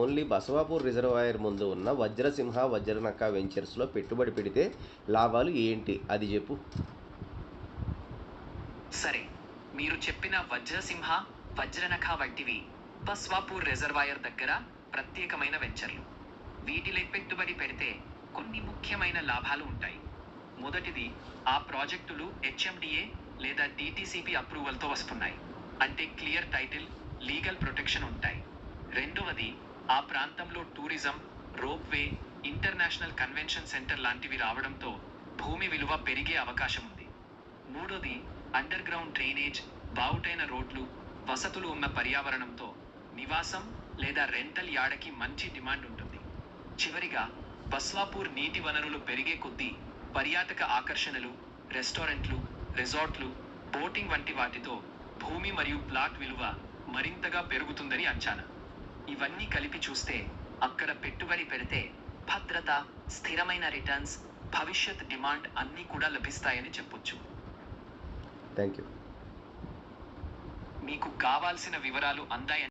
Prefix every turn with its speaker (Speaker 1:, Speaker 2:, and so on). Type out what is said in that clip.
Speaker 1: Only Basavapur reservoir ముందు ఉన్న వజ్రసింహ వజ్రనక్క వెంచర్స్లో పెట్టుబడి పెడితే లాభాలు ఏంటి అది చెప్పు.
Speaker 2: సరే, మీరు చెప్పిన వజ్రసింహ వజ్రనఖ వంటివి బస్వాపూర్ రిజర్వాయర్ దగ్గర ప్రత్యేకమైన వెంచర్లు. వీటిలో పెట్టుబడి పెడితే కొన్ని ముఖ్యమైన లాభాలు ఉంటాయి. మొదటిది, ఆ ప్రాజెక్టులు హెచ్ఎండిఏ లేదా డిటిసిపి అప్రూవల్తో వస్తున్నాయి. అంటే క్లియర్ టైటిల్, లీగల్ ప్రొటెక్షన్ ఉంటాయి. రెండవది, ఆ ప్రాంతంలో tourism, ropeway, international convention centre లాంటివి రావడంతో భూమి విలువ పెరిగే అవకాశం ఉంది. మూడోది, అండర్ గ్రౌండ్ డ్రైనేజ్, బావుటైన రోడ్లు, వసతులు ఉన్న పర్యావరణంతో నివాసం లేదా రెంటల్ యార్డ్కి మంచి డిమాండ్ ఉంటుంది. చివరిగా, బస్వాపూర్ నీటి వనరులు పెరిగే కొద్దీ పర్యాటక ఆకర్షణలు, రెస్టారెంట్లు, రిసార్ట్లు, బోటింగ్ వంటి వాటితో భూమి మరియు ప్లాట్ విలువ మరింతగా పెరుగుతుందని అంచనా. ఇవన్నీ కలిపి చూస్తే అక్కడ పెట్టుబడి పెడితే భద్రత, స్థిరమైన రిటర్న్స్, భవిష్యత్ డిమాండ్ అన్నీ కూడా లభిస్తాయని చెప్పొచ్చు.
Speaker 1: Thank you.
Speaker 2: మీకు కావాల్సిన వివరాలు అందాయని